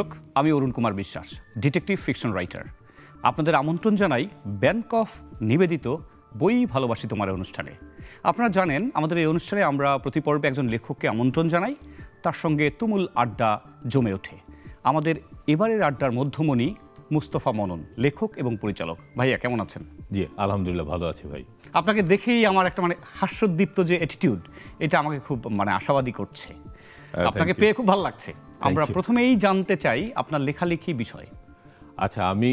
দর্শক, আমি Arun Kumar Biswas, detective fiction writer. আপনাদের আমন্ত্রণ জানাই ব্যাংক অফ নিবেদিত বই ভালোবাসি তোমার অনুষ্ঠানে। আপনারা জানেন, আমাদের এই অনুষ্ঠানে আমরা প্রতি পর্বে একজন লেখককে আমন্ত্রণ জানাই, তার সঙ্গে তুমুল আড্ডা জমে ওঠে। আমাদের এবারের আড্ডার মধ্যমণি মুস্তফা মনন, লেখক এবং পরিচালক। ভাইয়া কেমন আছেন? জি আলহামদুলিল্লাহ, ভালো আছি ভাই। আপনাকে দেখেই আমার একটা হাস্যোদ্দীপ্ত যে অ্যাটিটিউড, এটা আমাকে খুব আশাবাদী করছে। আপনাকে পেয়ে খুব ভালো লাগছে। আমরা প্রথমেই জানতে চাই আপনার লেখালেখি বিষয়। আচ্ছা, আমি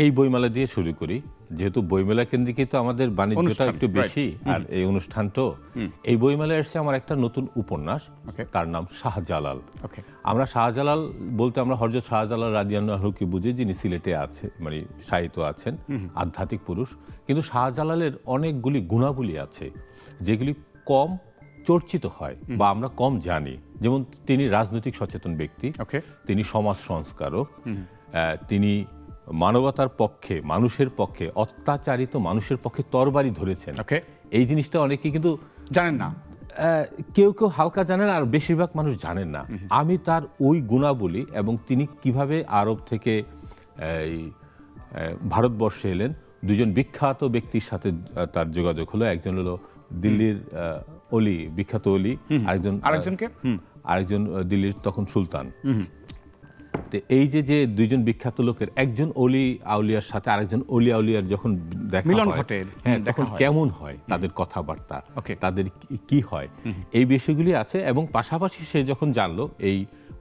এই বইমেলা দিয়ে শুরু করি, যেহেতু বইমেলা কেন্দ্রিকই তো আমাদের বাণিজ্যটা একটু বেশি, আর এই অনুষ্ঠানটা এই বইমেলায় এসছে আমার একটা নতুন উপন্যাস, তার নাম শাহজালাল। আমরা শাহজালাল বলতে আমরা হযরত শাহজালাল রাদিয়াল্লাহু আনহুকে বুঝি, যিনি সিলেটে আছে, সাহিত্য আছেন, আধ্যাত্মিক পুরুষ। কিন্তু শাহজালালের অনেকগুলি গুণাবলী আছে যেগুলি কম চর্চিত হয় বা আমরা কম জানি। যেমন তিনি রাজনৈতিক সচেতন ব্যক্তি, তিনি সমাজ সংস্কারক, তিনি মানবতার পক্ষে, মানুষের পক্ষে, অত্যাচারিত মানুষের পক্ষে তরবারি ধরেছেন। এই জিনিসটা অনেকে কিন্তু জানেন না, কেউ কেউ হালকা জানেন, আর বেশিরভাগ মানুষ জানেন না। আমি তার ওই গুণাবলী এবং তিনি কিভাবে আরব থেকে ভারতবর্ষে এলেন, দুজন বিখ্যাত ব্যক্তির সাথে তার যোগাযোগ হলো। একজন হলো দিল্লির অলি, বিখ্যাত অলি, আরেকজন দিল্লির তখন সুলতান। এই যে দুইজন বিখ্যাত লোকের, একজন অলি আউলিয়ার সাথে আরেকজন অলি আউলিয়ার যখন দেখা ঘটে, তখন কেমন হয় তাদের কথাবার্তা, তাদের কি হয়, এই বিষয়গুলি আছে। এবং পাশাপাশি সে যখন জানলো এই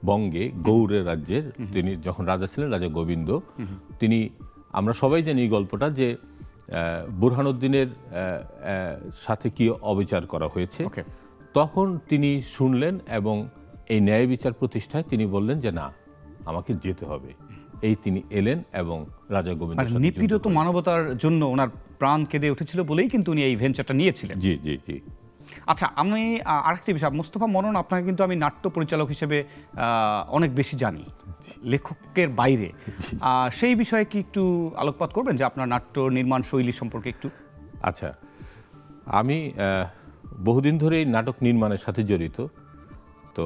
বঙ্গে গৌড়ের রাজ্যের তিনি যখন রাজা ছিলেন, রাজা গোবিন্দ, তিনি, আমরা সবাই জানি এই গল্পটা, যে বুরহানুদ্দিনের সাথে কি অবিচার করা হয়েছে, তখন তিনি শুনলেন এবং এই ন্যায় বিচার প্রতিষ্ঠায় তিনি বললেন যে না, আমাকে যেতে হবে। এই তিনি এলেন এবং রাজা গোবিন্দ, নিপীড়িত মানবতার জন্য ওনার প্রাণ কেঁদে উঠেছিল বলেই কিন্তু উনি এই ভেঞ্চারটা নিয়েছিলেন। জি জি জি। আচ্ছা, আমি আরেকটি বিষয়, মুস্তফা মনন, আপনাকে কিন্তু আমি নাট্য পরিচালক হিসেবে অনেক বেশি জানি, লেখকের বাইরে। সেই বিষয়ে কি একটু আলোকপাত করবেন, যে আপনার নাট্য নির্মাণ শৈলী সম্পর্কে একটু? আচ্ছা, আমি বহুদিন ধরে এই নাটক নির্মাণের সাথে জড়িত। তো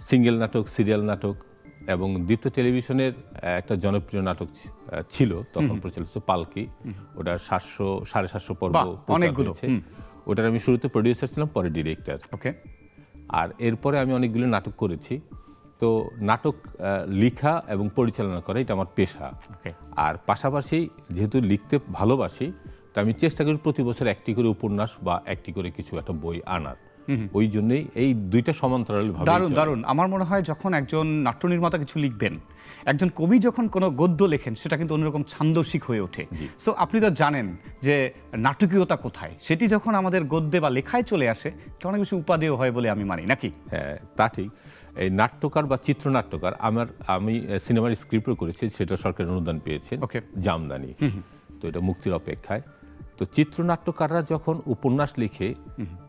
সিঙ্গেল নাটক, সিরিয়াল নাটক এবং দীপ্ত টেলিভিশনের একটা জনপ্রিয় নাটক ছিল তখন প্রচলিত, পালকি। ওটার 700-750 পর্ব অনেকগুলো। ওটার আমি শুরুতে প্রডিউসার ছিলাম, পরে ডিরেক্টর। আর এরপরে আমি অনেকগুলো নাটক করেছি। তো নাটক লেখা এবং পরিচালনা করা এটা আমার পেশা। আর পাশাপাশি যেহেতু লিখতে ভালোবাসি, তো আমি চেষ্টা করি প্রতি বছর একটি করে উপন্যাস বা একটি করে কিছু একটা বই আনার। ওই জন্যই এই দুইটা সমান্তরালভাবে। দারুণ। আমার মনে হয় যখন একজন নাট্য নির্মাতা কিছু লিখবেন, একজন কবি যখন কোনো গদ্য লেখেন, সেটা কিন্তু অন্যরকম ছান্দসিক হয়ে ওঠে। সো আপনি তো জানেন যে নাটকীয়তা কোথায়, সেটি যখন আমাদের গদ্যে বা লেখায় চলে আসে, এটা অনেক বেশি উপাদেয় হয় বলে আমি মানি, নাকি? হ্যাঁ, তা ঠিক। এই নাট্যকার বা চিত্রনাট্যকার, আমি সিনেমার স্ক্রিপ্টও করেছি, সেটা সরকারের অনুদান পেয়েছেন, জামদানি। তো এটা মুক্তির অপেক্ষায়। তো চিত্রনাট্যকাররা যখন উপন্যাস লিখে,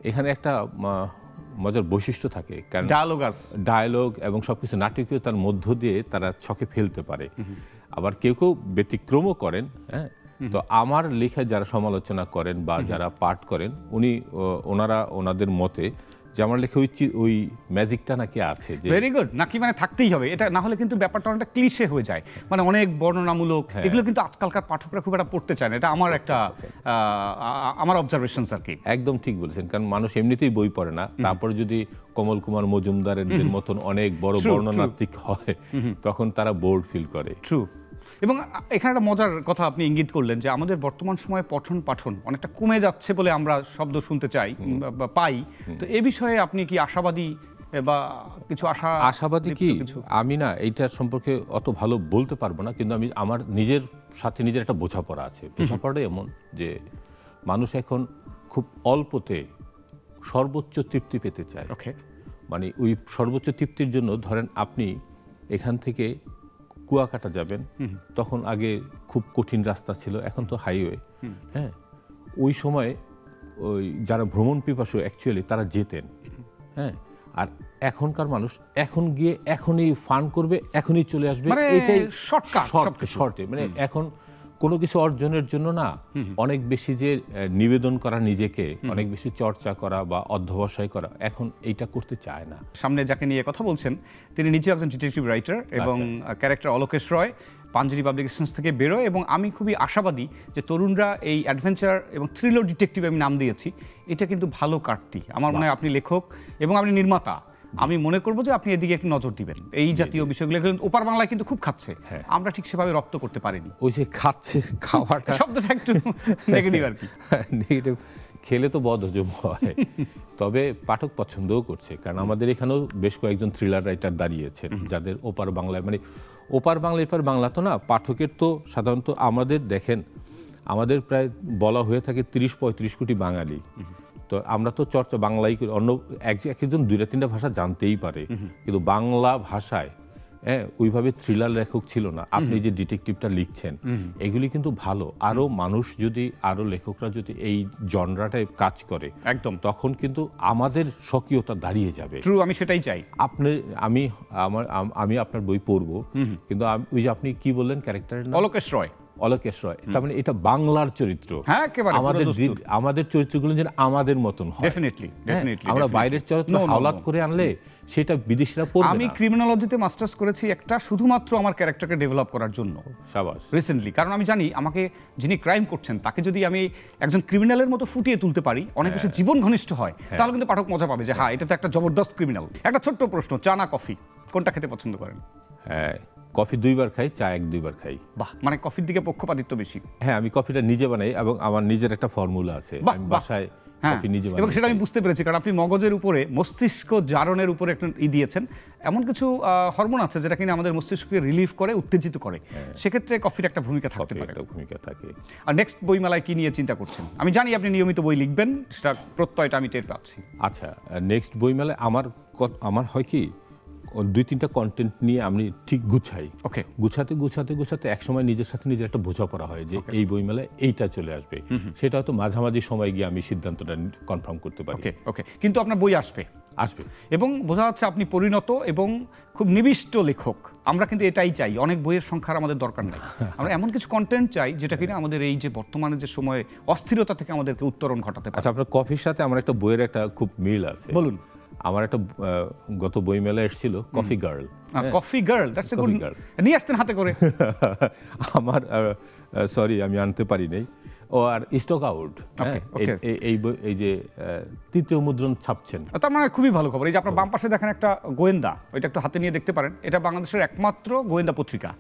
এখানে একটা মজার বৈশিষ্ট্য থাকে, কারণ ডায়ালগ এবং সবকিছু নাটকীয়তার মধ্য দিয়ে তারা ছকে ফেলতে পারে। আবার কেউ কেউ ব্যতিক্রমও করেন। হ্যাঁ, তো আমার লেখায় যারা সমালোচনা করেন বা যারা পাঠ করেন, ওনারা ওনাদের মতে যে আমার লেখা ওই ম্যাজিকটা নাকি আছে। ভেরি গুড, নাকি থাকতেই হবে, এটা না হলে কিন্তু ব্যাপারটা অনেকটা ক্লিশে হয়ে যায়, অনেক বর্ণনামূলক। এগুলো কিন্তু আজকালকার পাঠকরা খুব একটা পড়তে চায় না। এটা আমার অবজারভেশন আর কি। একদম ঠিক বলেছেন, কারণ মানুষ এমনিতেই বই পড়ে না, তারপরে যদি কমল কুমার মজুমদারের মতন অনেক বড় বর্ণনাত্মক হয়, তখন তারা বোর্ড ফিল করে। ট্রু। এবং এখানে একটা মজার কথা আপনি ইঙ্গিত করলেন, যে আমাদের বর্তমান সময়ে পঠন পাঠন অনেকটা কমে যাচ্ছে বলে আমরা শব্দ শুনতে পাই। তো এ বিষয়ে আপনি কি আশাবাদী বা কিছু আশাবাদী কি? আমি না এইটার সম্পর্কে অত ভালো বলতে পারবো না, কিন্তু আমি আমার নিজের সাথে নিজের একটা বোঝাপড়া আছে। বোঝাপড়াটা এমন যে মানুষ এখন খুব অল্পতে সর্বোচ্চ তৃপ্তি পেতে চায়। ওই সর্বোচ্চ তৃপ্তির জন্য, ধরেন আপনি এখান থেকে কুয়াকাটা যাবেন, তখন আগে খুব কঠিন রাস্তা ছিল, এখন তো হাইওয়ে। হ্যাঁ, ওই সময় ওই যারা ভ্রমণ পিপাসু অ্যাকচুয়ালি তারা যেতেন। হ্যাঁ, আর এখনকার মানুষ এখন গিয়ে এখনই ফান করবে, এখনই চলে আসবে, এটাই শর্টে। এখন কোনো কিছু অর্জনের জন্য না অনেক বেশি যে নিবেদন করা নিজেকে, অনেক বেশি চর্চা করা বা অধ্যবসায় করা, এখন এইটা করতে চায় না। সামনে যাকে নিয়ে কথা বলছেন তিনি নিজে একজন ডিটেকটিভ রাইটার এবং ক্যারেক্টার অলোকেশ রয় পাঞ্জেরি পাবলিকেশনস থেকে বেরোয়, এবং আমি খুবই আশাবাদী যে তরুণরা এই অ্যাডভেঞ্চার এবং থ্রিলার ডিটেকটিভ আমি নাম দিয়েছি, এটা কিন্তু ভালো কাটতি। আমার মনে হয় আপনি লেখক এবং আপনি নির্মাতা, আমি মনে করবো যে আপনি এদিকে একটু নজর দিবেন। এই জাতীয় বিষয়গুলো ওপার বাংলায় কিন্তু খুব খাচ্ছে, আমরা ঠিক সেভাবে রপ্ত করতে পারিনি। ওই যে খাচ্ছে, খাওয়াটা শব্দটা একটু নেগেটিভ আর কি। নেগেটিভ, খেলে তো বদহজম হয়, তবে পাঠক পছন্দও করছে, কারণ আমাদের এখানেও বেশ কয়েকজন থ্রিলার রাইটার দাঁড়িয়েছেন যাদের ওপার বাংলায়, মানে ওপার বাংলা এপার বাংলা তো না, পাঠকের তো সাধারণত আমাদের দেখেন, আমাদের প্রায় বলা হয়ে থাকে 30-35 কোটি বাঙালি, তো আমরা তো চর্চা বাংলাই করি, অন্য একজন 2-3টা ভাষা জানতেই পারে, কিন্তু বাংলা ভাষায় ওইভাবে থ্রিলার লেখক ছিল না। আপনি যে ডিটেকটিভটা লিখছেন এগুলি কিন্তু ভালো, আরো মানুষ যদি, আরো লেখকরা যদি এই জনরাটায় কাজ করে একদম, তখন কিন্তু আমাদের স্বকীয়তা দাঁড়িয়ে যাবে। ট্রু, আমি সেটাই চাই। আমি আপনার বই পড়বো, কিন্তু ওই যে আপনি কি বললেন ক্যারেক্টারের নাম? অলোকেশ রয়। অলোকেশ রয়, তার মানে এটা বাংলার চরিত্র। হ্যাঁ, একেবারে আমাদের চরিত্রগুলো যেন আমাদের মতন হয়। Definitely, definitely. আমরা বাইরের চরিত্র হাওলাত করে আনলে সেটা বিদেশিরা পড়বে না। আমি ক্রিমিনোলজিতে মাস্টার্স করেছি একটা শুধুমাত্র আমার ক্যারেক্টারকে ডেভেলপ করার জন্য, শাবাশ, রিসেন্টলি। কারণ আমি জানি আমাকে যিনি ক্রাইম করছেন তাকে যদি আমি একজন ক্রিমিনালের মতো ফুটিয়ে তুলতে পারি, অনেক বেশি জীবন ঘনিষ্ঠ হয়, তাহলে কিন্তু পাঠক মজা পাবে যে হ্যাঁ, এটা তো একটা জবরদস্ত ক্রিমিনাল। একটা ছোট্ট প্রশ্ন, চা না কফি, কোনটা খেতে পছন্দ করেন? হ্যাঁ, কফি 2 বার খাই, চা 1-2 বার খাই। বাহ, মানে কফির দিকে পক্ষপাতিত্ব বেশি। হ্যাঁ, আমি কফিটা নিজে বানাই এবং আমার নিজের একটা ফর্মুলা আছে, আমি বাসায় কফি নিজে বানাই। এবং সেটা আমি বুঝতে পেরেছি, কারণ আপনি মগজের উপরে, মস্তিষ্ক জারণের উপরে একটা দিয়েছেন। এমন কিছু হরমোন আছে যেটা কিনা আমাদের মস্তিষ্ককে রিলিফ করে, উত্তেজিত করে, সেক্ষেত্রে কফির একটা ভূমিকা থাকতে পারে। ভূমিকা থাকে। আর নেক্সট বইমেলায় কি নিয়ে চিন্তা করছেন? আমি জানি আপনি নিয়মিত বই লিখবেন, সেটা প্রত্যয়টা আমি টের পাচ্ছি। আচ্ছা, নেক্সট বইমেলায় আমার হয় কি, 2-3টা কন্টেন্ট নিয়ে আমি ঠিক গুছাই। ওকে, গুছাতে একসময় নিজের সাথে নিজের একটা বোঝাপড়া হয় যে এই বইমেলায় এইটা চলে আসবে, সেটা হয়তো মাঝামাঝি সময় গিয়ে আমি সিদ্ধান্তটা কনফার্ম করতে পারি। ওকে, কিন্তু আপনার বই আসবে এবং বোঝা যাচ্ছে আপনি পরিণত এবং খুব নিবিষ্ট লেখক। আমরা কিন্তু এটাই চাই, অনেক বইয়ের সংখ্যার আমাদের দরকার নাই, আমরা এমন কিছু কন্টেন্ট চাই যেটা কিনা আমাদের এই যে বর্তমানে যে সময়ে অস্থিরতা থেকে আমাদেরকে উত্তরণ ঘটাতে পারে। আচ্ছা, আপনার কফির সাথে আমার একটা বইয়ের একটা খুব মিল আছে। বলুন। আমার একটা গত বইমেলা এসেছিল, coffee girl. Coffee girl, that's a good. নিয়ে আসতেন হাতে করে। আমার সরি, আমি আনতে পারি নাই। ও আর স্টক আউট, এই যে 3য় মুদ্রণ ছাপছেন। তার মানে খুবই ভালো খবর। এই যে আপনার বাম পাশে দেখেন একটা গোয়েন্দা, ওইটা একটু হাতে নিয়ে দেখতে পারেন, এটা বাংলাদেশের একমাত্র গোয়েন্দা পত্রিকা,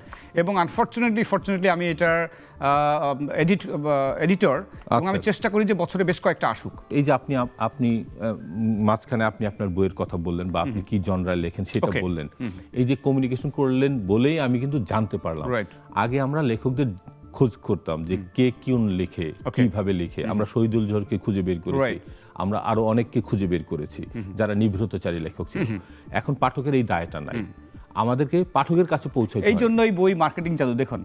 এবং ফর্চুনেটলি আমি এটার এডিটর, এবং আমি চেষ্টা করি যে বছরে বেশ কয়েকটা আসুক। এই যে আপনি মাঝখানে আপনি আপনার বইয়ের কথা বললেন বা আপনি কি জনরায় লেখেন সেটা বললেন, এই যে কমিউনিকেশন করলেন বলেই আমি কিন্তু জানতে পারলাম। আগে আমরা লেখকদের খোঁজ করতাম যে কে কোন লিখে, কিভাবে লিখে। আমরা শহীদুল জোহরকে খুঁজে বের করেছি, আমরা আরো অনেককে খুঁজে বের করেছি যারা নিভৃতচারী লেখক ছিল। এখন পাঠকের এই দায়টা নাই, আমাদেরকে পাঠকের কাছে পৌঁছাতে। এই জন্যই বই মার্কেটিং জাদু। দেখুন,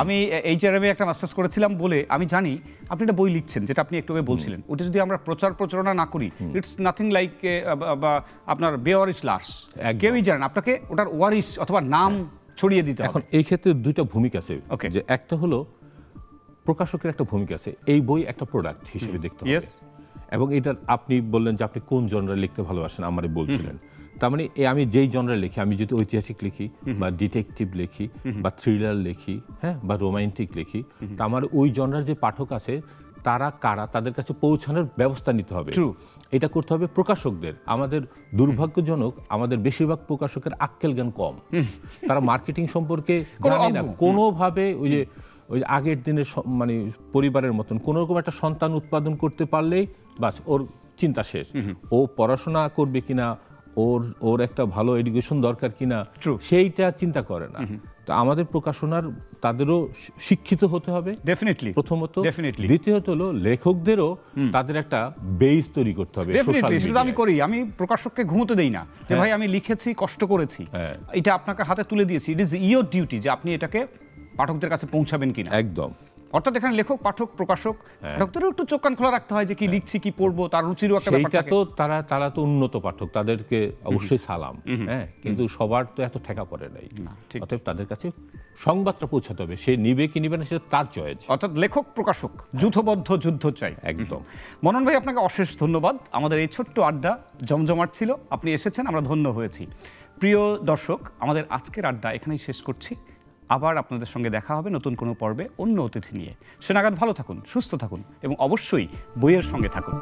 আমি এইচআরএমে একটা মাস্টার্স করেছিলাম বলে আমি জানি আপনি একটা বই লিখছেন, যেটা আপনি একটু আগে বলছিলেন, ওটা যদি আমরা প্রচারণা না করি, ইটস নাথিং লাইক আপনার বেওয়ারিশ লাশ, কেউই জানেন আপনাকে ওটার ওয়ারিশ অথবা নাম ছড়িয়ে দিতে। এখন এই ক্ষেত্রে 2টা ভূমিকা আছে, যে একটা হলো প্রকাশকের একটা ভূমিকা আছে, এই বই একটা প্রোডাক্ট হিসেবে দেখতে হবে, এবং এটা আপনি বললেন যে আপনি কোন জনরা লিখতে ভালোবাসেন, আমারে বলছিলেন। তার মানে আমি যেই জনরা লিখি, আমি যদি ঐতিহাসিক লিখি বা ডিটেকটিভ লিখি বা থ্রিলার লিখি, হ্যাঁ, বা রোমান্টিক লিখি, তা আমার ওই জনরার যে পাঠক আছে তারা কারা, তাদের কাছে পৌঁছানোর ব্যবস্থা নিতে হবে। এটা করতে হবে প্রকাশকদের। আমাদের দুর্ভাগ্যজনক, আমাদের বেশিরভাগ প্রকাশকের আক্কেল জ্ঞান কম, তারা মার্কেটিং সম্পর্কে জানে না কোনোভাবে। ওই যে আগের দিনের মানে পরিবারের মতন কোনো রকম একটা সন্তান উৎপাদন করতে পারলেই বাস ওর চিন্তা শেষ, ও পড়াশোনা করবে কিনা, ওর একটা ভালো এডুকেশন দরকার কিনা, সেইটা চিন্তা করে না। তো আমাদের প্রকাশনার তাদেরও শিক্ষিত হতে হবে ডেফিনেটলি, প্রথমত। দ্বিতীয়ত হলো লেখকদেরও তাদের একটা বেস তৈরি করতে হবে। সেটা আমি করি, আমি প্রকাশককে ঘুমোতে দেই না যে ভাই আমি লিখেছি, কষ্ট করেছি, এটা আপনাকে হাতে তুলে দিয়েছি, ইট ইজ ইয়োর ডিউটি যে আপনি এটাকে পাঠকদের কাছে পৌঁছাবেন কিনা। একদম। অর্থাৎ এখানে লেখক, পাঠক, প্রকাশক, পাঠকদেরও একটু চোখ কান খোলা রাখতে হয় যে কি লিখছি, কি পড়বো, তার রুচিরও একটা ব্যাপার সেইটা থাকে। তো তারা তো উন্নত পাঠক, তাদেরকে অবশ্যই সালাম, হ্যাঁ, কিন্তু সবার তো এত ঠেকা পড়ে নাই। ঠিক। অতএব তাদের কাছে সংবাদটা পৌঁছাতে হবে, সে নিবে কি নিবে না সেটা তার চয়েস। অর্থাৎ লেখক, প্রকাশক যুথবদ্ধ যুদ্ধ চাই। একদম। মনন ভাই, আপনাকে অশেষ ধন্যবাদ। আমাদের এই ছোট্ট আড্ডা জমজমাট ছিল, আপনি এসেছেন, আমরা ধন্য হয়েছি। প্রিয় দর্শক, আমাদের আজকের আড্ডা এখানেই শেষ করছি। আবার আপনাদের সঙ্গে দেখা হবে নতুন কোনো পর্বে অন্য অতিথি নিয়ে। সে নাগাদ ভালো থাকুন, সুস্থ থাকুন এবং অবশ্যই বইয়ের সঙ্গে থাকুন।